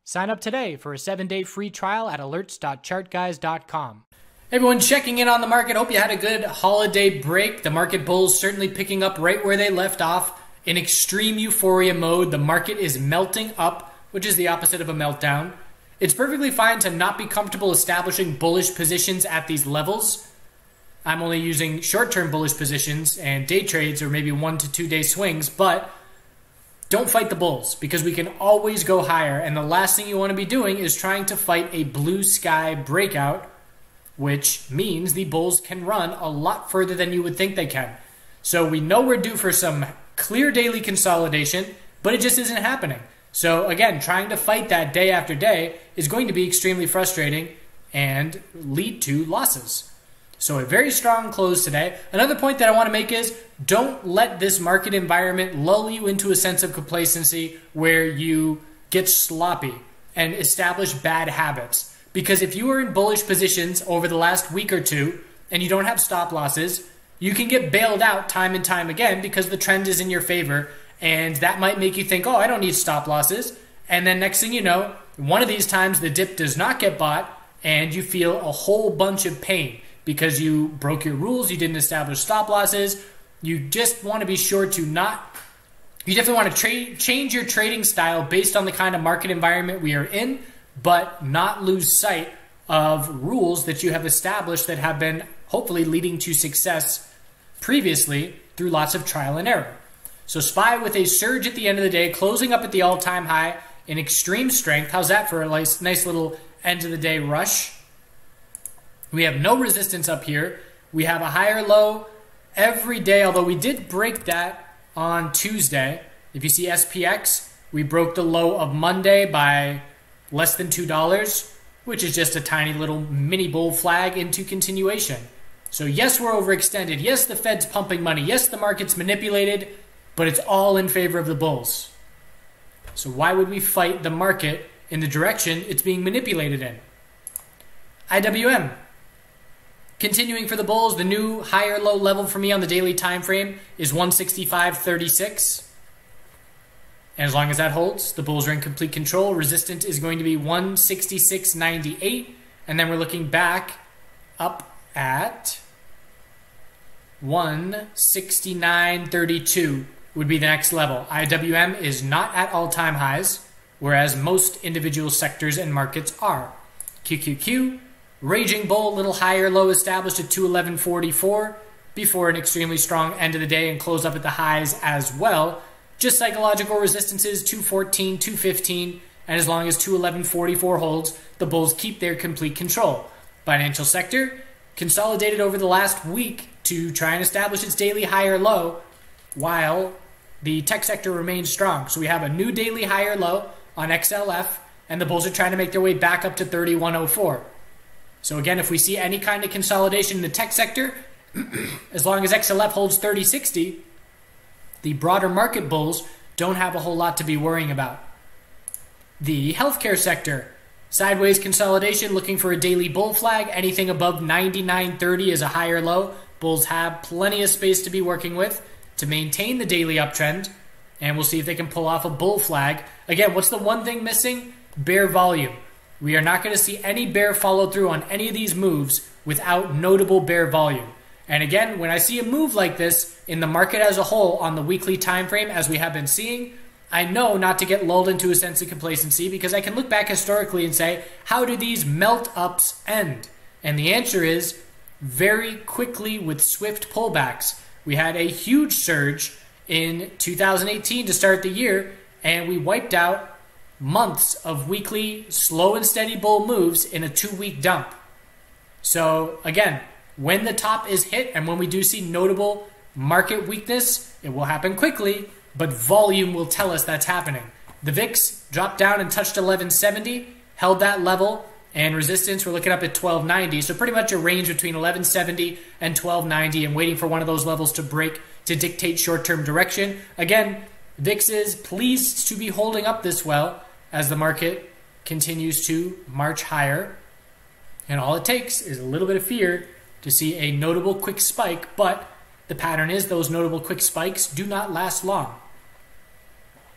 Sign up today for a 7-day free trial at alerts.chartguys.com. Everyone checking in on the market. Hope you had a good holiday break. The market bulls certainly picking up right where they left off in extreme euphoria mode. The market is melting up, which is the opposite of a meltdown. It's perfectly fine to not be comfortable establishing bullish positions at these levels. I'm only using short-term bullish positions and day trades or maybe 1 to 2 day swings, but don't fight the bulls because we can always go higher. And the last thing you want to be doing is trying to fight a blue sky breakout, which means the bulls can run a lot further than you would think they can. So we know we're due for some clear daily consolidation, but it just isn't happening. So again, trying to fight that day after day is going to be extremely frustrating and lead to losses. So a very strong close today. Another point that I want to make is don't let this market environment lull you into a sense of complacency where you get sloppy and establish bad habits. Because if you are in bullish positions over the last week or two and you don't have stop losses, you can get bailed out time and time again because the trend is in your favor. And that might make you think, oh, I don't need stop losses. And then next thing you know, one of these times the dip does not get bought and you feel a whole bunch of pain because you broke your rules, you didn't establish stop losses. You just want to be sure to you definitely want to change your trading style based on the kind of market environment we are in, but not lose sight of rules that you have established that have been hopefully leading to success previously through lots of trial and error. So SPY with a surge at the end of the day, closing up at the all-time high in extreme strength. How's that for a nice little end of the day rush? We have no resistance up here. We have a higher low every day, although we did break that on Tuesday. If you see SPX, we broke the low of Monday by less than $2, which is just a tiny little mini bull flag into continuation. So yes, we're overextended. Yes, the Fed's pumping money. Yes, the market's manipulated, but it's all in favor of the bulls. So why would we fight the market in the direction it's being manipulated in? IWM. Continuing for the bulls, the new higher low level for me on the daily time frame is 165.36. And as long as that holds, the bulls are in complete control. Resistance is going to be 166.98. And then we're looking back up at 169.32 would be the next level. IWM is not at all-time highs, whereas most individual sectors and markets are. QQQ, raging bull, little higher low established at 211.44 before an extremely strong end of the day and close up at the highs as well. Just psychological resistances, 214, 215, and as long as 211.44 holds, the bulls keep their complete control. Financial sector consolidated over the last week to try and establish its daily higher low while the tech sector remains strong. So we have a new daily higher low on XLF and the bulls are trying to make their way back up to 31.04. So again, if we see any kind of consolidation in the tech sector, as long as XLF holds 30.60, the broader market bulls don't have a whole lot to be worrying about. The healthcare sector, sideways consolidation, looking for a daily bull flag. Anything above 99.30 is a higher low. Bulls have plenty of space to be working with to maintain the daily uptrend, and we'll see if they can pull off a bull flag. Again, what's the one thing missing? Bear volume. We are not going to see any bear follow through on any of these moves without notable bear volume. And again, when I see a move like this in the market as a whole on the weekly time frame, as we have been seeing, I know not to get lulled into a sense of complacency because I can look back historically and say, how do these melt-ups end? And the answer is very quickly with swift pullbacks. We had a huge surge in 2018 to start the year, and we wiped out months of weekly slow and steady bull moves in a 2-week dump. So again, when the top is hit and when we do see notable market weakness, it will happen quickly, but volume will tell us that's happening. The VIX dropped down and touched 1170, held that level, and resistance, we're looking up at 1290. So pretty much a range between 1170 and 1290 and waiting for one of those levels to break to dictate short-term direction. Again, VIX is pleased to be holding up this well as the market continues to march higher. And all it takes is a little bit of fear to see a notable quick spike, but the pattern is those notable quick spikes do not last long.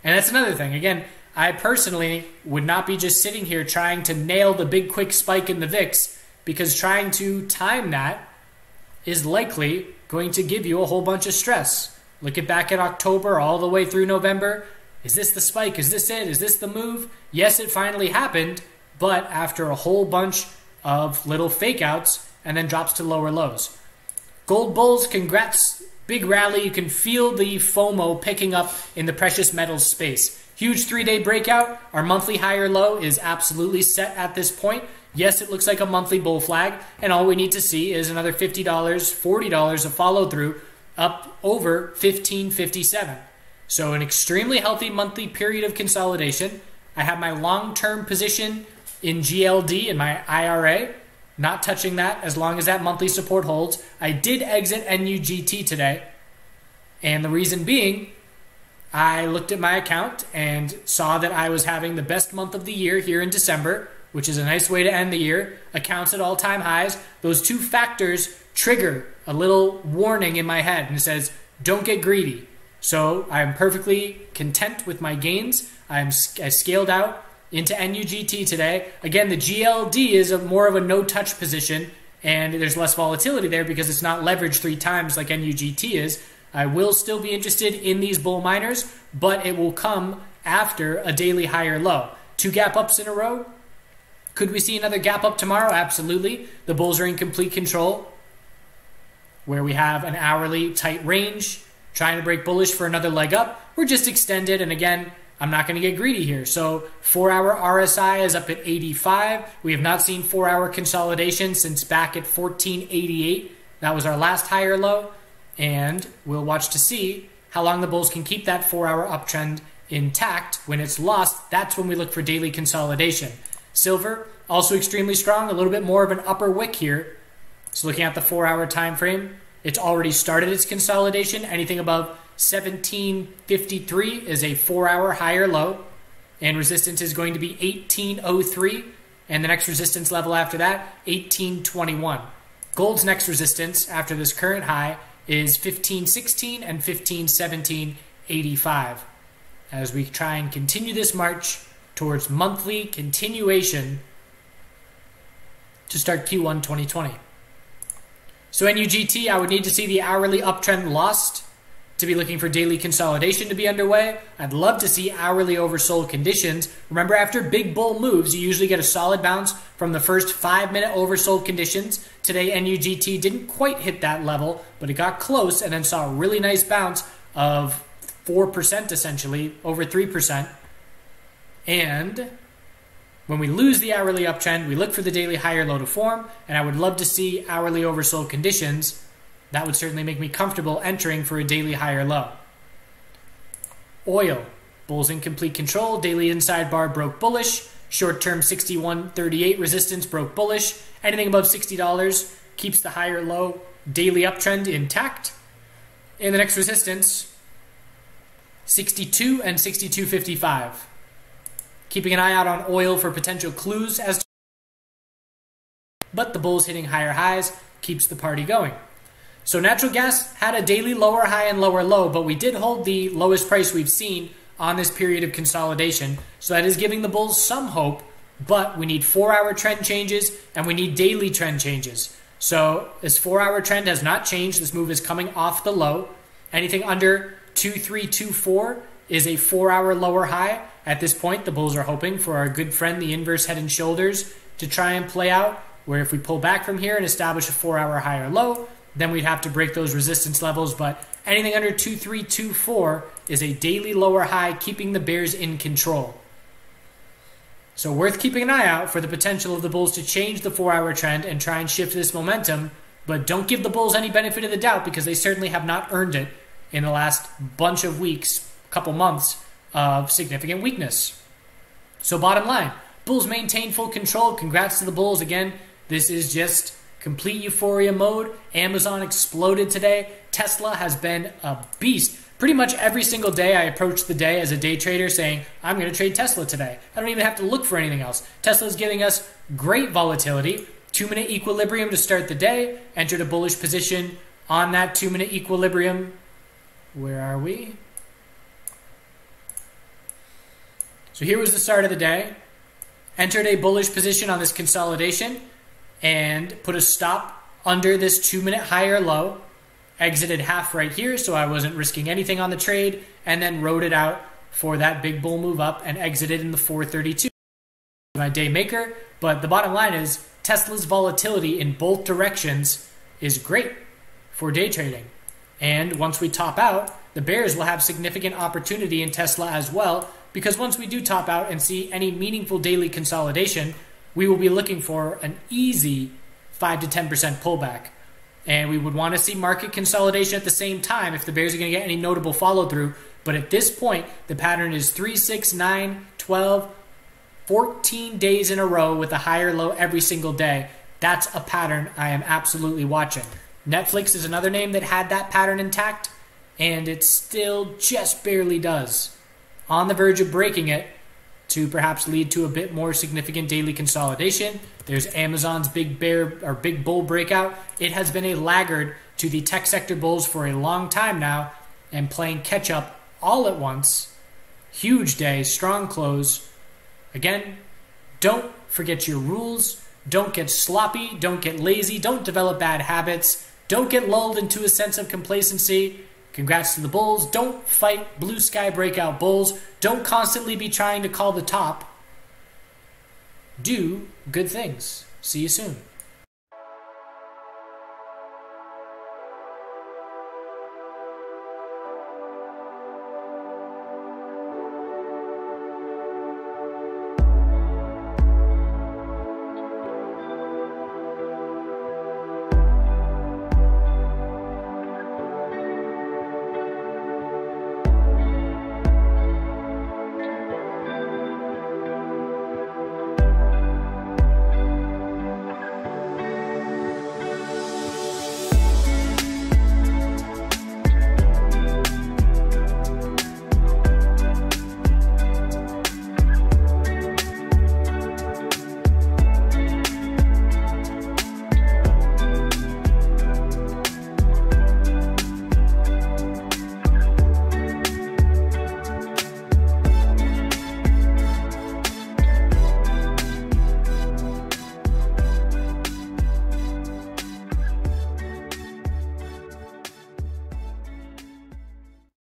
And that's another thing. Again, I personally would not be just sitting here trying to nail the big quick spike in the VIX, because trying to time that is likely going to give you a whole bunch of stress. Look at back at October all the way through November. Is this the spike? Is this it? Is this the move? Yes, it finally happened, but after a whole bunch of little fake outs and then drops to lower lows. Gold bulls, congrats. Big rally. You can feel the FOMO picking up in the precious metals space. Huge 3-day breakout. Our monthly higher low is absolutely set at this point. Yes, it looks like a monthly bull flag, and all we need to see is another $50, $40 of follow through up over 1557. So an extremely healthy monthly period of consolidation. I have my long-term position in GLD in my IRA, not touching that as long as that monthly support holds. I did exit NUGT today, and the reason being, I looked at my account and saw that I was having the best month of the year here in December, which is a nice way to end the year. Accounts at all-time highs. Those two factors trigger a little warning in my head, and it says, don't get greedy. So I'm perfectly content with my gains. I scaled out into NUGT today. Again, the GLD is more of a no-touch position, and there's less volatility there because it's not leveraged 3 times like NUGT is. I will still be interested in these bull miners, but it will come after a daily higher low. 2 gap ups in a row. Could we see another gap up tomorrow? Absolutely. The bulls are in complete control, where we have an hourly tight range, trying to break bullish for another leg up. We're just extended, and again, I'm not going to get greedy here. So 4-hour RSI is up at 85. We have not seen 4-hour consolidation since back at 1488. That was our last higher low, and we'll watch to see how long the bulls can keep that 4-hour uptrend intact. When it's lost, that's when we look for daily consolidation. Silver, also extremely strong, a little bit more of an upper wick here. So looking at the 4-hour time frame, it's already started its consolidation. Anything above 1753 is a 4-hour higher low, and resistance is going to be 1803, and the next resistance level after that, 1821. Gold's next resistance after this current high is 1516 and 1517.85 as we try and continue this march towards monthly continuation to start Q1 2020. So NUGT, I would need to see the hourly uptrend lost to be looking for daily consolidation to be underway. I'd love to see hourly oversold conditions. Remember, after big bull moves, you usually get a solid bounce from the first 5-minute oversold conditions. Today, NUGT didn't quite hit that level, but it got close and then saw a really nice bounce of 4% essentially, over 3%. And when we lose the hourly uptrend, we look for the daily higher low to form, and I would love to see hourly oversold conditions. That would certainly make me comfortable entering for a daily higher low. Oil, bulls in complete control. Daily inside bar broke bullish. Short-term 61.38 resistance broke bullish. Anything above $60 keeps the higher low daily uptrend intact. And the next resistance, 62 and 62.55. Keeping an eye out on oil for potential clues as to, but the bulls hitting higher highs keeps the party going. So natural gas had a daily lower high and lower low, but we did hold the lowest price we've seen on this period of consolidation. So that is giving the bulls some hope, but we need 4-hour trend changes and we need daily trend changes. So this 4-hour trend has not changed. This move is coming off the low. Anything under 2324 is a 4-hour lower high. At this point, the bulls are hoping for our good friend, the inverse head and shoulders, to try and play out, where if we pull back from here and establish a 4-hour higher low, then we'd have to break those resistance levels. But anything under 2324 is a daily lower high, keeping the bears in control. So worth keeping an eye out for the potential of the bulls to change the 4-hour trend and try and shift this momentum. But don't give the bulls any benefit of the doubt, because they certainly have not earned it in the last bunch of weeks, couple months of significant weakness. So bottom line, bulls maintain full control. Congrats to the bulls. Again, this is just complete euphoria mode. Amazon exploded today. Tesla has been a beast. Pretty much every single day I approach the day as a day trader saying, I'm going to trade Tesla today. I don't even have to look for anything else. Tesla is giving us great volatility. 2-minute equilibrium to start the day. Entered a bullish position on that 2-minute equilibrium. Where are we? So here was the start of the day. Entered a bullish position on this consolidation and put a stop under this 2-minute higher low. Exited half right here, so I wasn't risking anything on the trade, and then rode it out for that big bull move up and exited in the 432. My day maker, but the bottom line is Tesla's volatility in both directions is great for day trading. And once we top out, the bears will have significant opportunity in Tesla as well, because once we do top out and see any meaningful daily consolidation, we will be looking for an easy 5 to 10% pullback. And we would want to see market consolidation at the same time if the bears are going to get any notable follow through. But at this point, the pattern is 3, 6, 9, 12, 14 days in a row with a higher low every single day. That's a pattern I am absolutely watching. Netflix is another name that had that pattern intact, and it still just barely does. On the verge of breaking it to perhaps lead to a bit more significant daily consolidation. There's Amazon's big bear or big bull breakout. It has been a laggard to the tech sector bulls for a long time now and playing catch up all at once. Huge day, strong close. Again, don't forget your rules. Don't get sloppy. Don't get lazy. Don't develop bad habits. Don't get lulled into a sense of complacency. Congrats to the bulls. Don't fight blue sky breakout bulls. Don't constantly be trying to call the top. Do good things. See you soon.